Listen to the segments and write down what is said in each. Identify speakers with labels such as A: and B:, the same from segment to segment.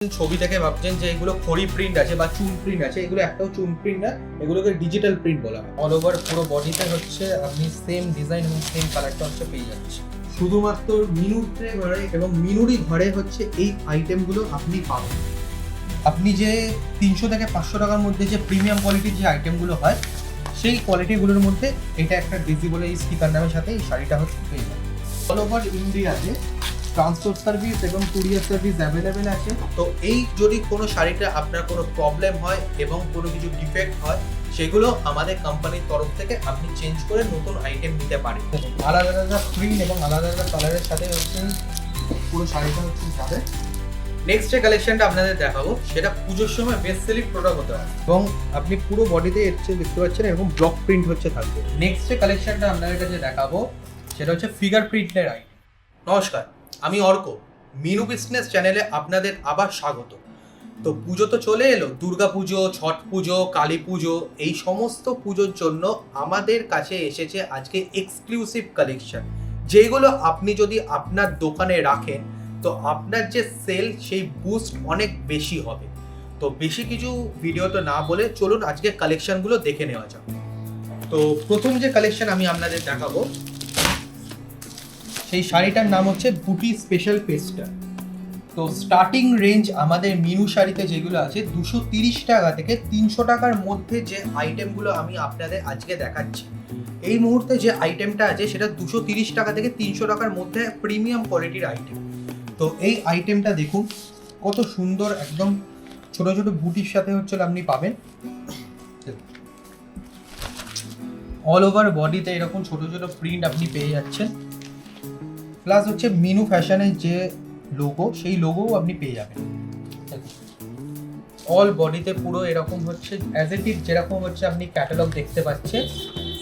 A: ছবি দেখে ভাবছেন যে এগুলো খড়ি প্রিন্ট আছে বা চুন প্রিন্ট আছে, এগুলো একটাও চুন প্রিন্ট না, এগুলোকে ডিজিটাল প্রিন্ট বলা হয়। অল ওভার পুরো বডিতে হচ্ছে আপনি সেম ডিজাইন এবং সেম কালারটা হচ্ছে পেয়ে যাচ্ছে। শুধুমাত্র মিনুর ঘরে এবং মিনুরই ঘরে হচ্ছে এই আইটেমগুলো আপনি পাবেন। আপনি যে 300 থেকে 500 টাকার মধ্যে যে প্রিমিয়াম কোয়ালিটির যে আইটেমগুলো হয় সেই কোয়ালিটিগুলোর মধ্যে এটা একটা ডিজিবল এই স্টিকার নামের সাথে এই শাড়িটা হচ্ছে পেয়ে যাবে। অল ওভার ইন্ডিয়াতে ট্রান্সপোর্ট সার্ভিস এবং কুরিয়ার সার্ভিস অ্যাভেলেবেল আছে। তো এই যদি কোনো শাড়িতে আপনার কোনো প্রবলেম হয় এবং কোনো কিছু ডিফেক্ট হয় সেগুলো আমাদের কোম্পানির তরফ থেকে আপনি চেঞ্জ করে নতুন আইটেম নিতে পারেন। আলাদা আলাদা প্রিন্ট এবং আলাদা আলাদা কালারের সাথে হচ্ছে পুরো শাড়িটা হচ্ছে যাবে। নেক্সট যে কালেকশনটা আপনাদের দেখাবো সেটা পুজোর সময় বেস্ট সেলিং প্রোডাক্ট হতে পারে এবং আপনি পুরো বডিতে হচ্ছে দেখতে পাচ্ছেন এরকম ব্লক প্রিন্ট হচ্ছে থাকবে। নেক্সট যে কালেকশনটা আপনাদের কাছে দেখাবো সেটা হচ্ছে ফিগার প্রিন্টের আইটেম। নমস্কার, আমি অর্ক, মিনু বিজনেস চ্যানেলে আপনাদের আবার স্বাগত। তো পুজো তো চলে এলো, দুর্গা পুজো, ছট পুজো, কালী পুজো, এই সমস্ত পুজোর জন্য আমাদের কাছে এসেছে আজকে এক্সক্লুসিভ কালেকশন, যেগুলো আপনি যদি আপনার দোকানে রাখেন তো আপনার যে সেল সেই বুস্ট অনেক বেশি হবে। তো বেশি কিছু ভিডিও তো না বলে চলুন আজকে কালেকশনগুলো দেখে নেওয়া যাক। তো প্রথম যে কালেকশন আমি আপনাদের দেখাবো সেই শাড়িটার নাম হচ্ছে বুটি স্পেশাল পেস্টার। তো স্টার্টিং রেঞ্জ আমাদের মিনু শাড়িতে যেগুলো আছে 230 টাকা থেকে 300 টাকার মধ্যে যে আইটেমগুলো আমি আপনাদের আজকে দেখাচ্ছি, এই মুহূর্তে যে আইটেমটা আছে সেটা 230 টাকা থেকে 300 টাকার মধ্যে প্রিমিয়াম কোয়ালিটির আইটেম। তো এই আইটেমটা দেখুন কত সুন্দর, একদম ছোট ছোট বুটির সাথে হচ্ছে আপনি পাবেন। অল ওভার বডিতে এরকম ছোট ছোট প্রিন্ট আপনি পেয়ে যাচ্ছেন, প্লাস হচ্ছে মিনু ফ্যাশনের যে লোগো সেই লোগোও আপনি পেয়ে যাবেন। অল বডিতে পুরো এরকম হচ্ছে অ্যাজ ইট ইজ যেরকম হচ্ছে আপনি ক্যাটালগ দেখতে পাচ্ছেন,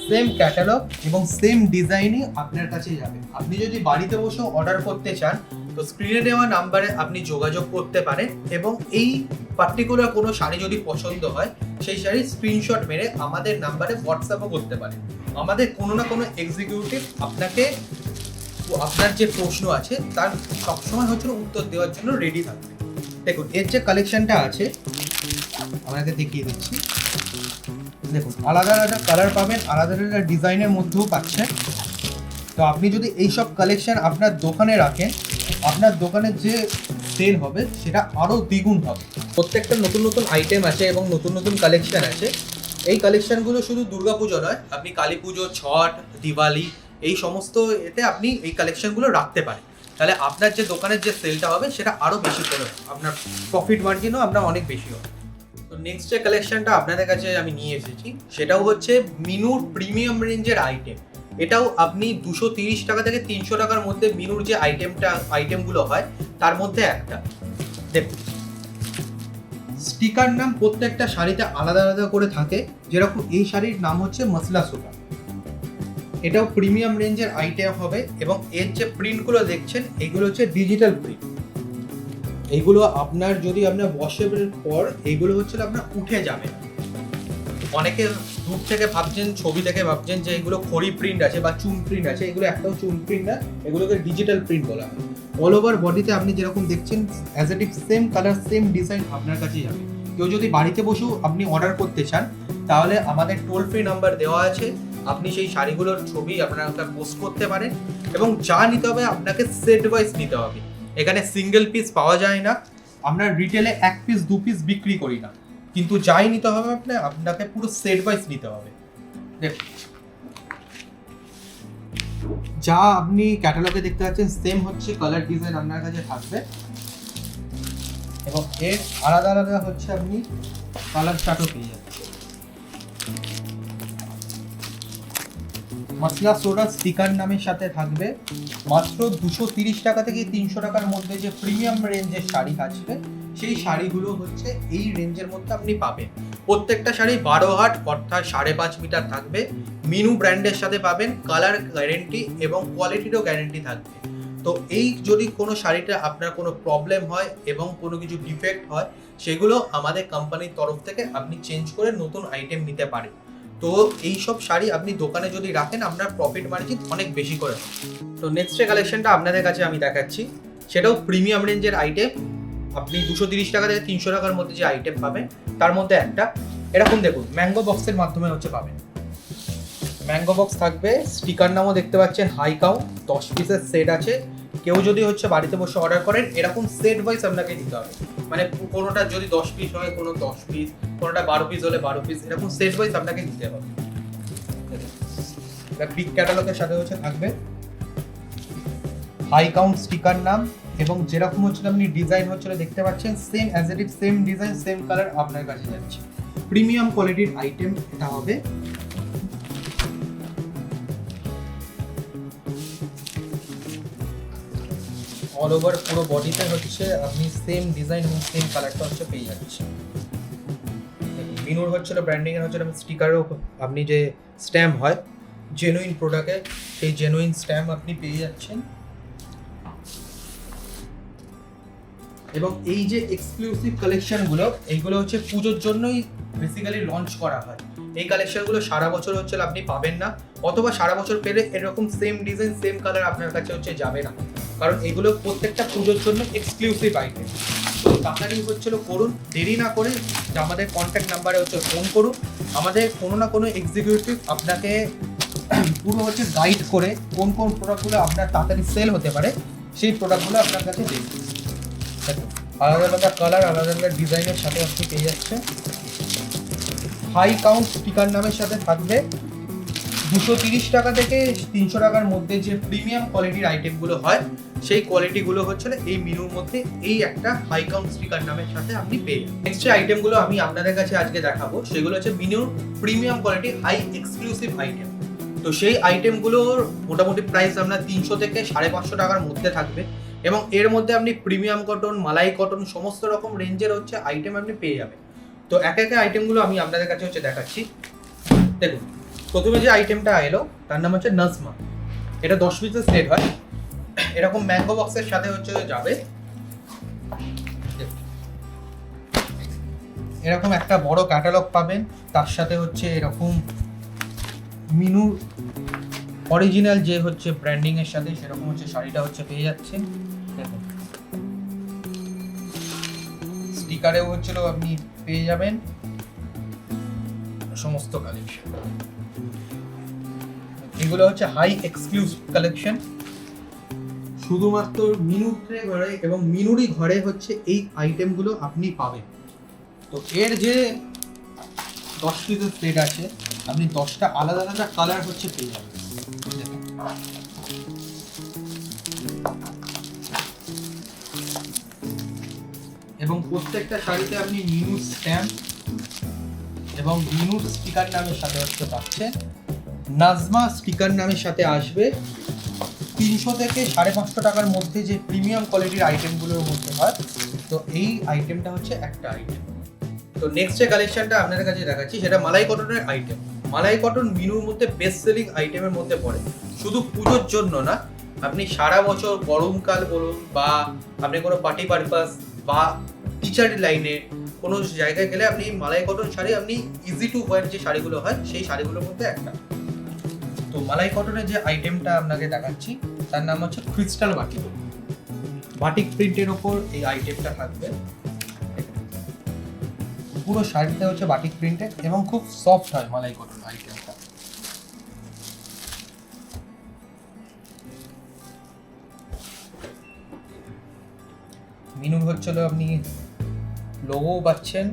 A: সেম ক্যাটালগ এবং সেম ডিজাইনই আপনার কাছে যাবে। আপনি যদি বাড়িতে বসেও অর্ডার করতে চান তো স্ক্রিনে দেওয়া নাম্বারে আপনি যোগাযোগ করতে পারেন এবং এই পার্টিকুলার কোনো শাড়ি যদি পছন্দ হয় সেই শাড়ির স্ক্রিনশট মেরে আমাদের নাম্বারে হোয়াটসঅ্যাপও করতে পারেন। আমাদের কোনো না কোনো এক্সিকিউটিভ আপনাকে আপনার যে প্রশ্ন আছে তার সবসময় হচ্ছে উত্তর দেওয়ার জন্য রেডি থাকবে। দেখুন এর যে কালেকশনটা আছে আপনাকে দেখিয়ে দিচ্ছি। দেখুন আলাদা আলাদা কালার পাবেন, আলাদা আলাদা ডিজাইনের মধ্যেও পাচ্ছেন। তো আপনি যদি এইসব কালেকশন আপনার দোকানে রাখেন, আপনার দোকানে যে সেল হবে সেটা আরও দ্বিগুণ হবে। প্রত্যেকটা নতুন নতুন আইটেম আছে এবং নতুন নতুন কালেকশন আছে। এই কালেকশনগুলো শুধু দুর্গাপুজো নয়, আপনি কালী পুজো, ছট, দিওয়ালি এই সমস্ত এতে আপনি এই কালেকশনগুলো রাখতে পারেন। তাহলে আপনার যে দোকানের যে সেলটা হবে সেটা আরও বেশি করে হবে, আপনার প্রফিট মার্জিনও আপনার অনেক বেশি হবে। তো নেক্সট যে কালেকশনটা আপনাদের কাছে আমি নিয়ে এসেছি সেটাও হচ্ছে মিনুর প্রিমিয়াম রেঞ্জের আইটেম। এটাও আপনি 230 টাকা থেকে 300 টাকার মধ্যে মিনুর যে আইটেমগুলো হয় তার মধ্যে একটা। দেখুন স্টিকার নাম প্রত্যেকটা শাড়িতে আলাদা আলাদা করে থাকে, যেরকম এই শাড়ির নাম হচ্ছে মসলা সুতা। এটাও প্রিমিয়াম রেঞ্জের আইটেম হবে এবং এর যে প্রিন্টগুলো দেখছেন এগুলো হচ্ছে ডিজিটাল প্রিন্ট। এইগুলো আপনার যদি আপনার ওয়াশের পর এইগুলো হচ্ছে আপনার উঠে যাবে। অনেকে দূর থেকে ভাবছেন, ছবি দেখে ভাবছেন যে এগুলো খড়ি প্রিন্ট আছে বা চুন প্রিন্ট আছে, এগুলো একটাও চুন প্রিন্ট না, এগুলোকে ডিজিটাল প্রিন্ট বলা হয়। অল ওভার বডিতে আপনি যেরকম দেখছেন as it is same colour same design আপনার কাছেই যাবে। কেউ যদি বাড়িতে বসেও আপনি অর্ডার করতে চান তাহলে আমাদের টোল ফ্রি নাম্বার দেওয়া আছে, আপনি সেই শাড়িগুলোর ছবি আপনার পোস্ট করতে পারেন এবং যা নিতে হবে আপনাকে সেট ওয়াইজ নিতে হবে। এখানে সিঙ্গেল পিস পাওয়া যায় না, আমরা রিটেলে 1 পিস 2 পিস বিক্রি করি না, কিন্তু যাই নিতে হবে আপনাকে পুরো সেট ওয়াইজ নিতে হবে। দেখুন যা আপনি ক্যাটালগে দেখতে পাচ্ছেন সেম হচ্ছে কালার ডিজাইন আপনার কাছে থাকবে এবং এর আলাদা আলাদা হচ্ছে আপনি কালার চার্টও পেয়ে যাচ্ছেন। মসলা সোডা স্টিকার নামের সাথে থাকবে। মাত্র 230 টাকা থেকে 300 টাকার মধ্যে যে প্রিমিয়াম রেঞ্জের শাড়ি আসবে সেই শাড়িগুলো হচ্ছে এই রেঞ্জের মধ্যে আপনি পাবেন। প্রত্যেকটা শাড়ি 12 হাত অর্থাৎ 5.5 মিটার থাকবে। মিনু ব্র্যান্ডের সাথে পাবেন, কালার গ্যারেন্টি এবং কোয়ালিটিরও গ্যারেন্টি থাকবে। তো এই যদি কোনো শাড়িতে আপনার কোনো প্রবলেম হয় এবং কোনো কিছু ডিফেক্ট হয় সেগুলো আমাদের কোম্পানির তরফ থেকে আপনি চেঞ্জ করে নতুন আইটেম নিতে পারেন। তো এই সব শাড়ি আপনি দোকানে যদি রাখেন আপনার প্রফিট মার্জিন অনেক বেশি করে হবে। তো নেক্সট যে কালেকশনটা আপনাদের কাছে আমি দেখাচ্ছি সেটাও প্রিমিয়াম রেঞ্জের আইটেম। আপনি 230 টাকা থেকে 300 টাকার মধ্যে যে আইটেম পাবেন তার মধ্যে একটা এরকম দেখুন ম্যাঙ্গো বক্সের মাধ্যমে হচ্ছে পাবেন। ম্যাঙ্গো বক্স থাকবে, স্টিকার নামও দেখতে পাচ্ছেন, হাই কাউন্ট 10 পিসের সেট আছে। কেউ যদি হচ্ছে বাড়িতে বসে অর্ডার করেন এরকম সেট ওয়াইজ আপনাকে দিতে হবে, মানে কোনোটা যদি 10 পিস হয় কোনো 10 পিস, কোনোটা 12 পিস হলে 12 পিস, এরকম সেট ওয়াইজ আপনাকে দিতে হবে। এটা বিগ ক্যাটালগের সাথে হচ্ছে থাকবে হাই কাউন্ট স্টিকার নাম, এবং যেরকম হচ্ছে আপনি ডিজাইন হচ্ছিল দেখতে পাচ্ছেন same as it is, same design same colour আপনার কাছে যাচ্ছে। প্রিমিয়াম কোয়ালিটির আইটেম এটা হবে। অল ওভার পুরো বডিতে হচ্ছে আপনি সেম ডিজাইন এবং সেম কালারটা হচ্ছে পেয়ে যাচ্ছেন। মিনুর হচ্ছিল ব্র্যান্ডিং এর হচ্ছে স্টিকারও আপনি যে স্ট্যাম্প হয় জেনুইন প্রোডাক্টে, সেই জেনুইন স্ট্যাম্প আপনি পেয়ে যাচ্ছেন। এবং এই যে এক্সক্লুসিভ কালেকশনগুলো এইগুলো হচ্ছে পুজোর জন্যই বেসিক্যালি লঞ্চ করা হয়। এই কালেকশনগুলো সারা বছর হচ্ছে আপনি পাবেন না, অথবা সারা বছর পেলে এরকম সেম ডিজাইন সেম কালার আপনার কাছে হচ্ছে যাবে না, কারণ এগুলো প্রত্যেকটা পুজোর জন্য এক্সক্লুসিভ আইটেম। তো আপনারা হচ্ছিল করুন, দেরি না করে আমাদের কন্ট্যাক্ট নাম্বারে হচ্ছে ফোন করুন, আমাদের কোনো না কোনো এক্সিকিউটিভ আপনাকে পুরো হচ্ছে গাইড করে কোন কোন প্রোডাক্টগুলো আপনার তাড়াতাড়ি সেল হতে পারে সেই প্রোডাক্টগুলো আপনার কাছে দেবে। আলাদা আলাদা কালার আলাদা আলাদা ডিজাইনের সাথে আপনি পেয়ে যাচ্ছেন। হাই কাউন্ট স্টিকার নামের সাথে থাকবে 230 টাকা থেকে 300 টাকার মধ্যে যে প্রিমিয়াম কোয়ালিটির আইটেমগুলো হয় সেই কোয়ালিটিগুলো হচ্ছে এই মিনুর মধ্যে এই একটা হাই কাউন্ট স্টিকার নামের সাথে আপনি পেয়ে যাবেন। নেক্সট যে আইটেমগুলো আমি আপনাদের কাছে আজকে দেখাবো সেগুলো হচ্ছে মিনুর premium quality high exclusive item. তো সেই আইটেমগুলোর মোটামুটি প্রাইস আপনার 300 থেকে 550 টাকার মধ্যে থাকবে, এবং এর মধ্যে আপনি প্রিমিয়াম কটন, মালাই কটন সমস্ত রকম রেঞ্জের হচ্ছে আইটেম আপনি পেয়ে যাবেন। তো একে একে আইটেমগুলো আমি আপনাদের কাছে হচ্ছে দেখাচ্ছি। দেখুন প্রথমে যে আইটেমটা এলো তার নাম হচ্ছে নাজমা। এটা 10 পিসের সেট হয়, এরকম ম্যাঙ্গো বক্সের সাথে হচ্ছে যাবে। এরকম একটা বড় ক্যাটালগ পাবেন, তার সাথে হচ্ছে এরকম মিনুর অরিজিনাল যে হচ্ছে ব্র্যান্ডিং এর সাথে সেরকম হচ্ছে শাড়িটা হচ্ছে পেয়ে যাচ্ছেন। দেখুন স্টিকারেও হচ্ছিল আপনি পেয়ে যাবেন সমস্ত কালেকশন। এগুলো হচ্ছে হাই এক্সক্লুসিভ কালেকশন, শুধুমাত্র মিনুর ঘরে এবং মিনুরই ঘরে হচ্ছে এই আইটেমগুলো আপনি পাবেন। তো এর যে 10 পিসের সেট আছে আপনি 10টা আলাদা আলাদা কালার হচ্ছে পেয়ে যাবেন। এবং প্রত্যেকটা শাড়িতে আপনি মিনুর স্ট্যাম্প এবং মিনুর স্টিকার নামের সাথে হচ্ছে পাচ্ছেন। নাজমা স্টিকার নামের সাথে আসবে 300 থেকে 550 টাকার মধ্যে যে প্রিমিয়াম কোয়ালিটির আইটেমগুলোর মধ্যে হয়। তো এই আইটেমটা হচ্ছে একটা আইটেম। তো নেক্সট যে কালেকশনটা আপনাদের কাছে দেখাচ্ছি সেটা মালাই কটনের আইটেম। মালাই কটন মিনুর মধ্যে বেস্ট সেলিং আইটেমের মধ্যে পড়ে, শুধু পুজোর জন্য না, আপনি সারা বছর গরমকাল বলুন বা আপনি কোনো পার্টি পারপাস বা টিচার লাইনে কোনো জায়গায় গেলে আপনি মালাই কটন শাড়ি আপনি ইজি টু ওয়্যার যে শাড়িগুলো হয় সেই শাড়িগুলোর মধ্যে একটা। তো মালাই কটনের যে আইটেমটা আপনাকে দেখাচ্ছি তার নাম হচ্ছে ক্রিস্টাল বাটিক। বাটিক প্রিন্টের ওপর এই আইটেমটা থাকবে, পুরো শাড়িটা হচ্ছে বাটিক প্রিন্টেড এবং খুব সফট হয় মালাই কটন আইটেমটা। মিনুর হচ্ছিল আপনি লোগো পাচ্ছেন।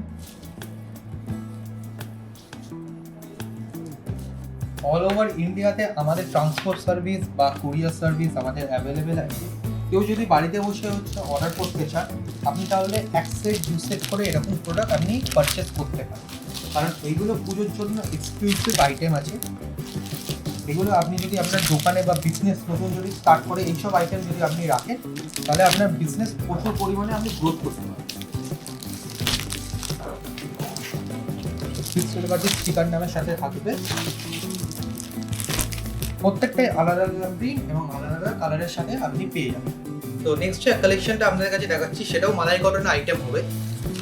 A: অল ওভার ইন্ডিয়াতে আমাদের ট্রান্সপোর্ট সার্ভিস বা কুরিয়ার সার্ভিস আমাদের অ্যাভেলেবেল আছে। কেউ যদি বাড়িতে বসে হচ্ছে অর্ডার করতে চান আপনি তাহলে 1 সেট 2 সেট করে এরকম প্রোডাক্ট আপনি পারচেস করতে পারেন, কারণ এইগুলো পুজোর জন্য এক্সক্লুসিভ আইটেম আছে। এগুলো আপনি যদি আপনার দোকানে বা বিজনেস নতুন যদি স্টার্ট করে এইসব আইটেম যদি আপনি রাখেন তাহলে আপনার বিজনেস প্রচুর পরিমাণে আপনি গ্রোথ করতে পারেন। স্টিকার নামের সাথে থাকবে, প্রত্যেকটাই আলাদা আলাদা প্রিন্ট এবং আলাদা আলাদা কালারের সাথে আপনি পেয়ে যাবেন। তো নেক্সট যে কালেকশনটা আপনাদের কাছে দেখাচ্ছি সেটাও মালাই কটনের আইটেম হবে,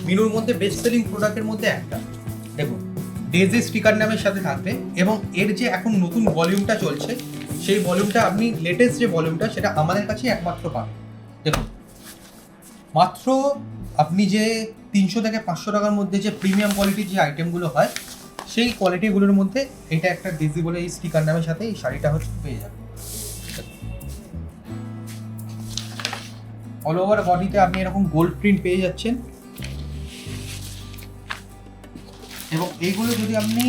A: মিনুর মধ্যে বেস্ট সেলিং প্রোডাক্টের মধ্যে একটা। দেখুন ডেজি স্টিকার নামের সাথে থাকবে, এবং এর যে এখন নতুন ভলিউমটা চলছে সেই ভলিউমটা আপনি লেটেস্ট যে ভলিউমটা সেটা আমাদের কাছে একমাত্র পাবেন। দেখুন মাত্র আপনি যে 300 থেকে 500 টাকার মধ্যে যে প্রিমিয়াম কোয়ালিটির যে আইটেমগুলো হয় সেই কোয়ালিটিগুলোর মধ্যে এটা একটা ডেজি বলে এই স্টিকার নামের সাথে এই শাড়িটা হচ্ছে পেয়ে যাবে। অল ওভার বডিতে আপনি এরকম গোল্ড প্রিন্ট পেয়ে যাচ্ছেন এবং এইগুলো যদি আপনি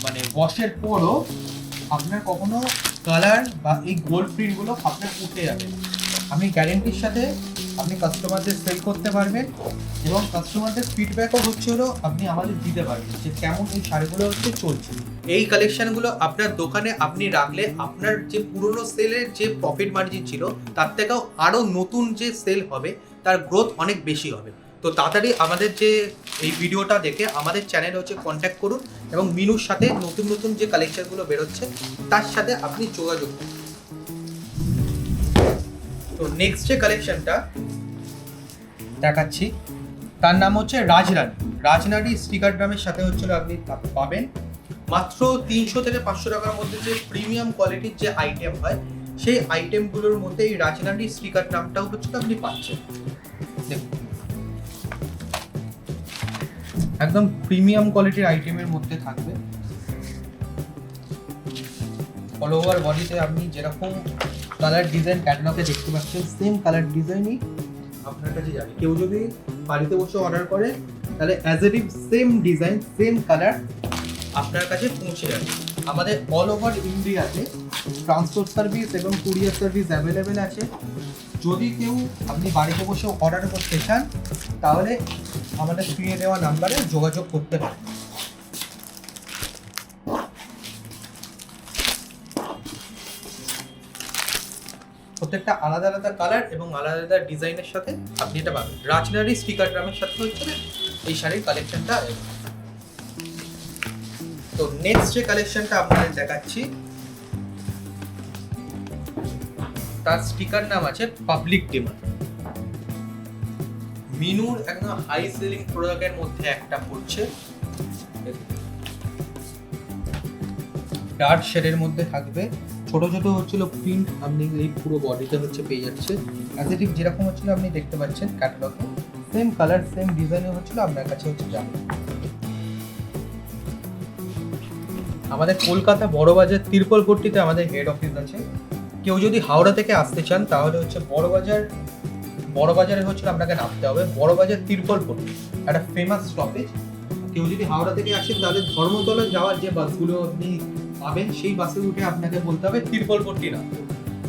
A: মানে ওয়াশের পরও আপনার কখনো কালার বা এই গোল্ড প্রিন্টগুলো আপনার উঠে যাবে। আপনি গ্যারেন্টির সাথে আপনি কাস্টমারদের সেল করতে পারবেন এবং কাস্টমারদের ফিডব্যাকও হচ্ছে হলো আপনি আমাদের দিতে পারবেন যে কেমন এই শাড়িগুলো হচ্ছে চলছে। এই কালেকশনগুলো আপনার দোকানে আপনি রাখলে আপনার যে পুরনো সেলের যে প্রফিট মার্জিন ছিল তার থেকেও আরও নতুন যে সেল হবে তার গ্রোথ অনেক বেশি হবে। তো তাড়াতাড়ি আমাদের যে এই ভিডিওটা দেখে আমাদের চ্যানেল হচ্ছে কন্ট্যাক্ট করুন এবং মিনুর সাথে নতুন নতুন যে কালেকশনগুলো বেরোচ্ছে তার সাথে আপনি যোগাযোগ করুন। তো নেক্সট যে কালেকশনটা দেখাচ্ছি তার নাম হচ্ছে রাজনারী স্টিকার ড্রামের সাথে হচ্ছিল আপনি পাবেন মাত্র 300 থেকে 500 টাকার মধ্যে যে প্রিমিয়াম কোয়ালিটির যে আইটেম হয় সেই আইটেমগুলোর মধ্যে এই রাজনারী স্টিকার ড্রামটাও হচ্ছে আপনি পাচ্ছেন। দেখুন একদম প্রিমিয়াম কোয়ালিটির আইটেমের মধ্যে থাকবে। অল ওভার বডিতে আপনি যেরকম কালার ডিজাইন ক্যাটালগে দেখতে পাচ্ছেন সেম কালার ডিজাইনই আপনার কাছে যাবে। কেউ যদি বাড়িতে বসে অর্ডার করে তাহলে as a it same design same colour আপনার কাছে পৌঁছে যাবে। আমাদের অল ওভার ইন্ডিয়াতে ট্রান্সপোর্ট সার্ভিস এবং কুরিয়ার সার্ভিস অ্যাভেলেবেল আছে। যদি কেউ আপনি বাড়িতে বসে অর্ডার করতে চান তাহলে আমাদের স্ক্রিনে দেওয়া নাম্বারে যোগাযোগ করতে পারেন। প্রত্যেকটা আলাদা আলাদা কালার এবং আলাদা আলাদা ডিজাইনের সাথে আপনি এটা পাবেন। রাজনারী স্টিকার ড্রামের সাথে হচ্ছে এই শাড়ির কালেকশনটা। তো নেক্সট যে কালেকশনটা আপনাদের দেখাচ্ছি তার স্টিকার নাম আছে পাবলিক ডিমান্ড। মিনুর একদম হাই সেলিং প্রোডাক্টের মধ্যে একটা পড়ছে। ডার্ক শেডের মধ্যে থাকবে, ছোট ছোট হচ্ছিল প্রিন্ট আপনি এই পুরো বডিতে হচ্ছে পেয়ে যাচ্ছে। অ্যাজ ইট ইজ যেরকম হচ্ছিল আপনি দেখতে পাচ্ছেন ক্যাটালগে সেম কালার সেম ডিজাইনে হচ্ছিল আপনার কাছে হচ্ছে যাবে। আমাদের কলকাতা বড়বাজার তিরপলপট্টিতে আমাদের হেড অফিস আছে। কেউ যদি হাওড়া থেকে আসতে চান তাহলে হচ্ছে বড়বাজারে হচ্ছে আপনাকে নামতে হবে। বড়বাজার তিরপলপট্টি একটা ফেমাস স্টপেজ। কেউ যদি হাওড়া থেকে আসেন তাহলে ধর্মতলা যাওয়ার যে বাসগুলো আপনি পাবেন সেই বাসে উঠে আপনাকে বলতে হবে তিরপলপট্টি না।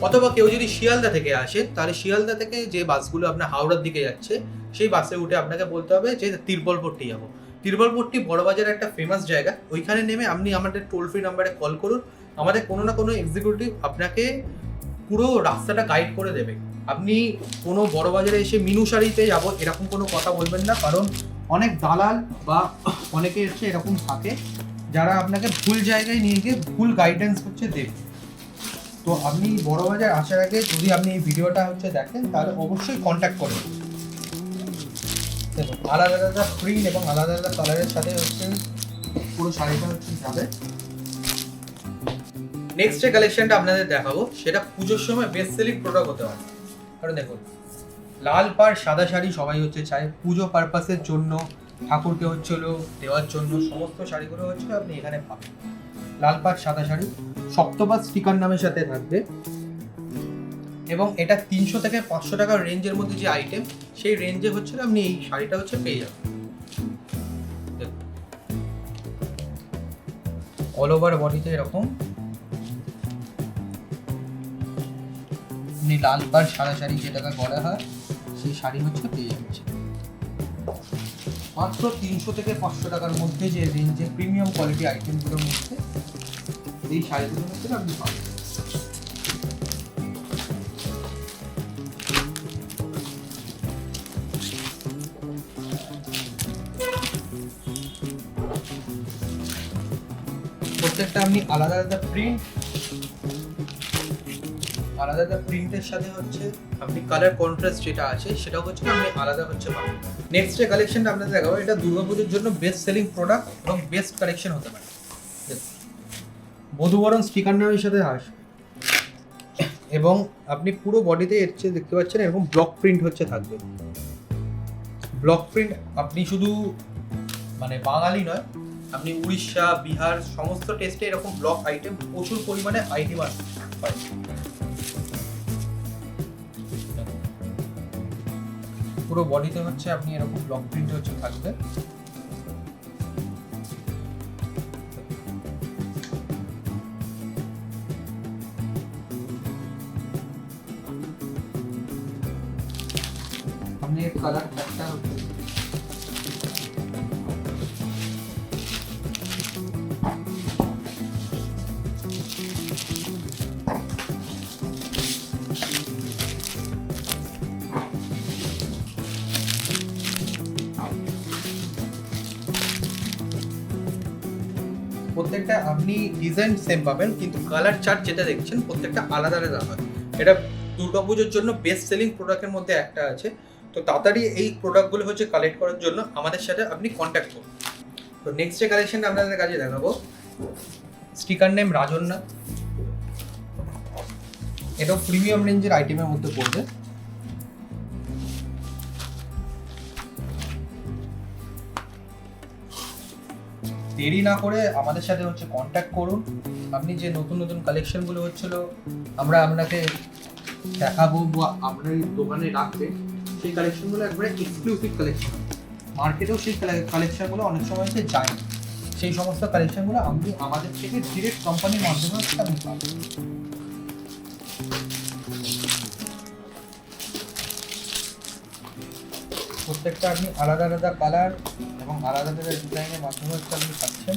A: অথবা কেউ যদি শিয়ালদা থেকে আসেন তাহলে শিয়ালদা থেকে যে বাসগুলো আপনার হাওড়ার দিকে যাচ্ছে সেই বাসে উঠে আপনাকে বলতে হবে যে তিরপলপট্টি যাবো। তিরপলপট্টি বড়বাজার একটা ফেমাস জায়গা। ওইখানে নেমে আপনি আমাদের টোল ফ্রি নাম্বারে কল করুন। আমাদের কোনো না কোনো এক্সিকিউটিভ আপনাকে পুরো রাস্তাটা গাইড করে দেবে। আপনি কোনো বড়বাজারে এসে মিনু শাড়িতে যাবো এরকম কোনো কথা বলবেন না, কারণ অনেক দালাল বা অনেকে এসে এরকম থাকে যারা আপনাকে ভুল জায়গায় নিয়ে গিয়ে ভুল গাইডেন্স হচ্ছে দেবে। তো আপনি বড়বাজার আসার আগে যদি আপনি এই ভিডিওটা হচ্ছে দেখেন তাহলে অবশ্যই কন্ট্যাক্ট করবেন। দেখুন আলাদা আলাদা প্রিন্ট এবং আলাদা আলাদা কালারের সাথে হচ্ছে পুরো শাড়িটা হচ্ছে যাবে। নেক্সট যে কালেকশনটা আপনাদের দেখাবো সেটা পুজোর সময় বেস্ট সেলিং প্রোডাক্ট হতে পারে। কারণ দেখুন লাল পাড় সাদা শাড়ি সবাই হচ্ছে চায় পুজো পারপাসের জন্য, ঠাকুরকে হচ্ছিল দেওয়ার জন্য সমস্ত শাড়িগুলো হচ্ছে আপনি এখানে পাবেন। লাল পাড় সাদা শাড়ি সপ্তপাত স্টিকার নামের সাথে থাকবে এবং এটা 300 থেকে 500 টাকার রেঞ্জের মধ্যে যে আইটেম সেই রেঞ্জে হচ্ছে আপনি এই শাড়িটা হচ্ছে পেয়ে যাবেন। অল ওভার বডিতে এরকম আপনি লাল পাড় সাদা শাড়ি যেটাকে বলা হয় সেই শাড়ি হচ্ছে পেয়ে যাচ্ছে মাত্র 300 থেকে 500 টাকার মধ্যে যে রেঞ্জে প্রিমিয়াম কোয়ালিটি আইটেমগুলোর মধ্যে এই শাড়িগুলোর মধ্যে আপনি পাবেন। প্রত্যেকটা আপনি আলাদা আলাদা প্রিন্টের সাথে হচ্ছে আপনি কালার কন্ট্রাস্ট যেটা আছে সেটাও হচ্ছে আপনি আলাদা হচ্ছে পাবেন। নেক্সট যে কালেকশনটা আপনাদের দেখাবো এটা দুর্গাপুজোর জন্য বেস্ট সেলিং প্রোডাক্ট এবং বেস্ট কালেকশন হতে পারে। বধূবরণ স্টিকার নামের সাথে আসে এবং আপনি পুরো বডিতে এসছে দেখতে পাচ্ছেন এরকম ব্লক প্রিন্ট হচ্ছে থাকবে। ব্লক প্রিন্ট আপনি শুধু মানে বাঙালি নয়, আপনি উড়িষ্যা, বিহার সমস্ত টেস্টে এরকম ব্লক আইটেম প্রচুর পরিমাণে আইটেম হয়। পুরো বডিতে হচ্ছে আপনি এরকম ব্লক প্রিন্ট হচ্ছে থাকবে। আপনি কালার একটা প্রত্যেকটা আপনি ডিজাইন সেম পাবেন, কিন্তু কালার চার্ট যেটা দেখছেন প্রত্যেকটা আলাদা আলাদা হয়। এটা দুর্গাপুজোর জন্য বেস্ট সেলিং প্রোডাক্টের মধ্যে একটা আছে। তো তাড়াতাড়ি এই প্রোডাক্টগুলো হচ্ছে কালেক্ট করার জন্য আমাদের সাথে আপনি কন্ট্যাক্ট করুন। তো নেক্সট যে কালেকশনটা আপনাদের কাছে দেখাবো, স্টিকার নেম রাজন্যা। এটাও প্রিমিয়াম রেঞ্জের আইটেমের মধ্যে পড়বে। দেরি না করে আমাদের সাথে হচ্ছে কন্ট্যাক্ট করুন। আপনি যে নতুন নতুন কালেকশনগুলো হচ্ছিল আমরা আপনাকে দেখাবো বা আপনার দোকানে রাখবে, সেই কালেকশনগুলো একবারে এক্সক্লুসিভ কালেকশন। মার্কেটেও সেই কালেকশনগুলো অনেক সময় হচ্ছে যায় না। সেই সমস্ত কালেকশনগুলো আপনি আমাদের থেকে ডিরেক্ট কোম্পানির মাধ্যমে হচ্ছে আপনি পাবেন। প্রত্যেকটা আপনি আলাদা আলাদা কালার এবং আলাদা আলাদা ডিজাইনের মাধ্যমে হচ্ছে আপনি পাচ্ছেন।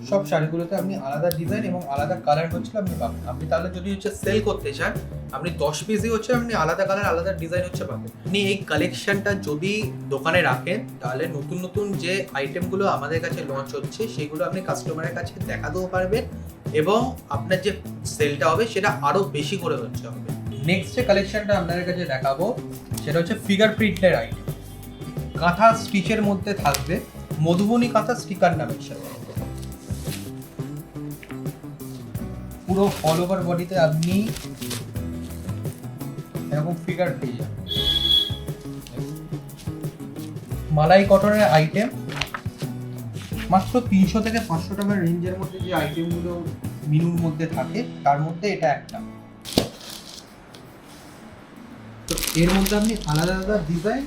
A: সব শাড়িগুলোতে আপনি আলাদা ডিজাইন এবং আলাদা কালার হচ্ছে আপনি পাবেন। আপনি তাহলে যদি হচ্ছে সেল করতে চান, আপনি 10 পিসই হচ্ছে আপনি আলাদা কালার আলাদা ডিজাইন হচ্ছে পাবেন। আপনি এই কালেকশনটা যদি দোকানে রাখেন, তাহলে নতুন নতুন যে আইটেমগুলো আমাদের কাছে লঞ্চ হচ্ছে সেগুলো আপনি কাস্টমারের কাছে দেখাতেও পারবেন এবং আপনার যে সেলটা হবে সেটা আরো বেশি করে হচ্ছে হবে। নেক্সট যে কালেকশনটা আপনাদের কাছে দেখাবো সেটা হচ্ছে ফিগার প্রিন্টের আইটেম। কাঁথা স্টিচের মধ্যে থাকবে, মধুবনী কাঁথা স্টিকার নামের সাথে। পুরো অল ওভার বডিতে আপনি এরকম ফিগার পেয়ে যাবেন। মালাই কটনের আইটেম, মাত্র 300 থেকে 500 টাকার রেঞ্জের মধ্যে যে আইটেমগুলো মিনুর মধ্যে থাকে তার মধ্যে এটা একটা। তো এর মধ্যে আপনি আলাদা আলাদা ডিজাইন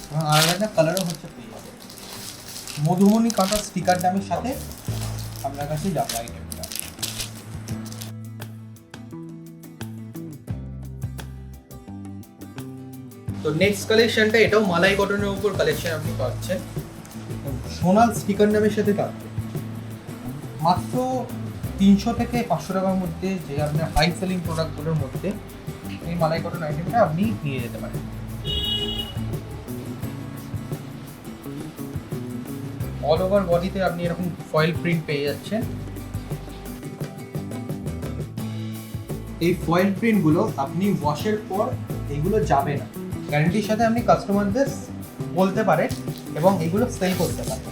A: এবং আলাদা আলাদা কালারও হচ্ছে পেয়ে যাবেন। মধুবনী কাঁথা স্টিকার নামের সাথে আপনার কাছে যাবে আইটেমটা। তো নেক্সট কালেকশনটা এটাও মালাই কটনের উপর কালেকশন আপনি পাচ্ছেন। সোনাল স্টিকার নামের সাথে থাকবে, মাত্র 300 থেকে 500 টাকার মধ্যে যে আপনার হাই সেলিং প্রোডাক্টগুলোর মধ্যে এই মালাই কটন আইটেমটা আপনি নিয়ে যেতে পারেন। অল ওভার বডিতে আপনি এরকম ফয়েল প্রিন্ট পেয়ে যাচ্ছেন। এই ফয়েল প্রিন্টগুলো আপনি ওয়াশের পর এগুলো যাবে না, গ্যারান্টির সাথে আপনি কাস্টমারদের বলতে পারেন এবং এগুলো সেল করতে পারেন।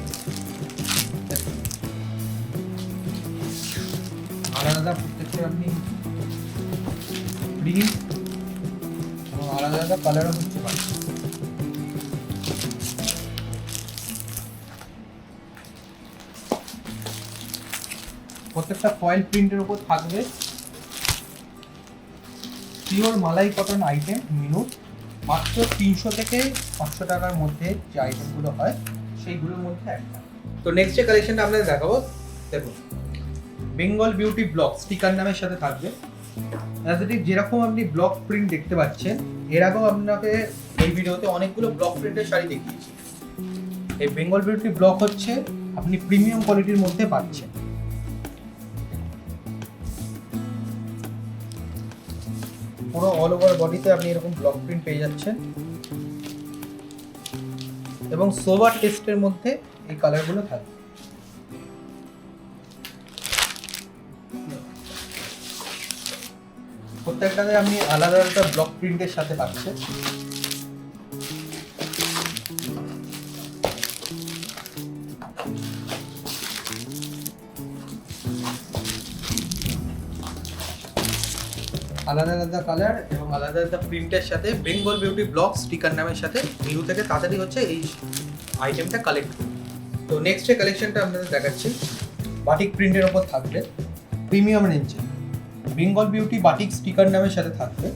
A: আলাদা আলাদা প্রত্যেকটা আপনি প্রিন্ট এবং আলাদা আলাদা কালারও হচ্ছে পারেন। প্রত্যেকটা ফয়েল প্রিন্টের উপর থাকবে পিওর মালাই কটন আইটেম মিনু। মাত্র 300 থেকে 500 টাকার মধ্যে যে আইটেমগুলো হয় সেইগুলোর মধ্যে একটা। তো নেক্সট যে কালেকশনটা আপনাদের দেখাবো, দেখুন বেঙ্গল বিউটি ব্লক স্টিকার নামের সাথে থাকবে। যেরকম আপনি ব্লক প্রিন্ট দেখতে পাচ্ছেন, এর আগেও আপনাকে এই ভিডিওতে অনেকগুলো ব্লক প্রিন্টের শাড়ি দেখিয়েছি। এই বেঙ্গল বিউটি ব্লক হচ্ছে আপনি প্রিমিয়াম কোয়ালিটির মধ্যে পাচ্ছেন। পুরো অল ওভার বডিতে আপনি এরকম ব্লক প্রিন্ট পেয়ে যাচ্ছেন এবং সোভার টেস্টের মধ্যে এই কালারগুলো থাকবে। প্রত্যেকটাতে আপনি আলাদা আলাদা ব্লক প্রিন্টের সাথে পাচ্ছেন। আলাদা আলাদা কালার এবং আলাদা আলাদা প্রিন্টের সাথে বেঙ্গল বিউটি ব্লগ স্টিকার নামের সাথে নিউ থেকে তাড়াতাড়ি হচ্ছে এই আইটেমটা কালেক্ট করুন। তো নেক্সট যে কালেকশনটা আপনাদের দেখাচ্ছি বাটিক প্রিন্টের ওপর থাকবে, প্রিমিয়াম রেঞ্জে বেঙ্গল বিউটি বাটিক স্টিকার নামের সাথে থাকবে।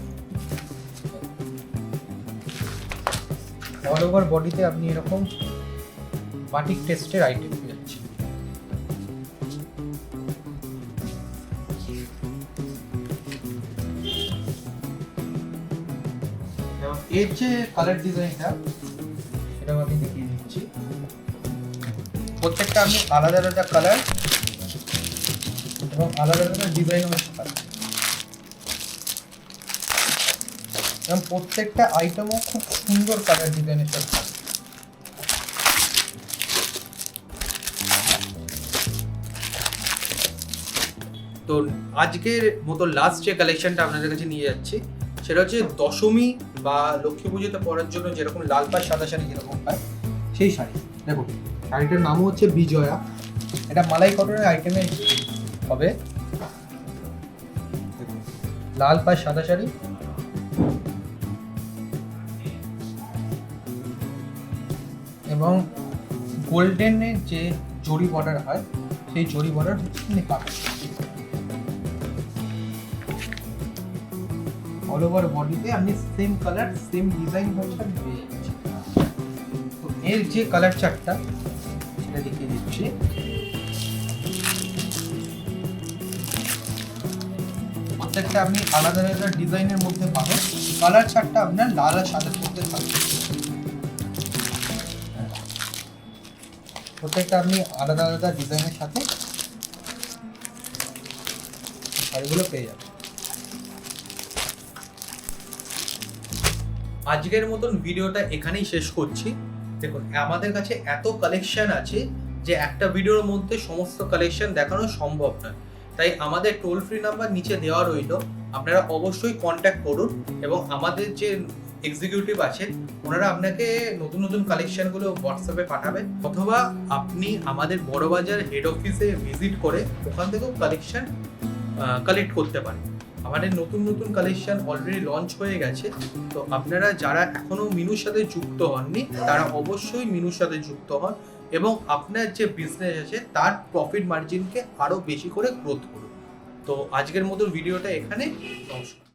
A: অল ওভার বডিতে আপনি এরকম বাটিক টেস্টের আইটেম পেয়ে যাচ্ছেন। এর যে কালার ডিজাইনটা সেটাও আমি দেখিয়ে দিচ্ছি। প্রত্যেকটা আপনি আলাদা আলাদা কালার এবং আলাদা আলাদা ডিজাইনও পাচ্ছেন এবং প্রত্যেকটা আইটেমও খুব সুন্দর কালার ডিজাইনের সাথে থাকবে। তো আজকের মতো লাস্ট যে কালেকশনটা আপনাদের কাছে নিয়ে যাচ্ছি সেটা হচ্ছে দশমী বা লক্ষ্মী পুজোতে পরার জন্য যেরকম লাল পাড় সাদা শাড়ি যেরকম পায় সেই শাড়ি। দেখুন শাড়িটার নামও হচ্ছে বিজয়া, এটা মালাই কটনের আইটেমে হবে। লাল পাড় সাদা শাড়ি এবং গোল্ডেনের যে জরি বর্ডার হয় সেই জরি বর্ডার হচ্ছে পাবেন। অল ওভার বডিতে আপনি same colour same design version পেয়ে যাচ্ছেন। তো এর যে কালার চার্টটা সেটা দেখিয়ে দিচ্ছি। প্রত্যেকটা আপনি আলাদা আলাদা ডিজাইনের মধ্যে পাবেন। কালার চার্টটা আপনার লাল আর সাদার মধ্যে থাকবে। প্রত্যেকটা আপনি আলাদা আলাদা ডিজাইনের সাথে শাড়িগুলো পেয়ে যাবেন। আজকের মতন ভিডিওটা এখানেই শেষ করছি। দেখুন আমাদের কাছে এত কালেকশন আছে যে একটা ভিডিওর মধ্যে সমস্ত কালেকশন দেখানো সম্ভব নয়, তাই আমাদের টোল ফ্রি নাম্বার নিচে দেওয়া রইল, আপনারা অবশ্যই কন্ট্যাক্ট করুন এবং আমাদের যে এক্সিকিউটিভ আছেন ওনারা আপনাকে নতুন নতুন কালেকশনগুলো হোয়াটসঅ্যাপে পাঠাবে, অথবা আপনি আমাদের বড়বাজার হেড অফিসে ভিজিট করে ওখান থেকেও কালেকশন কালেক্ট করতে পারেন। আমাদের নতুন নতুন কালেকশন অলরেডি লঞ্চ হয়ে গেছে, তো আপনারা যারা এখনো মিনুর সাথে যুক্ত হননি তারা অবশ্যই মিনুর সাথে যুক্ত হন এবং আপনার যে বিজনেস আছে তার প্রফিট মার্জিনকে আরও বেশি করে গ্রোথ করুন। তো আজকের মতো ভিডিওটা এখানে, নমস্কার।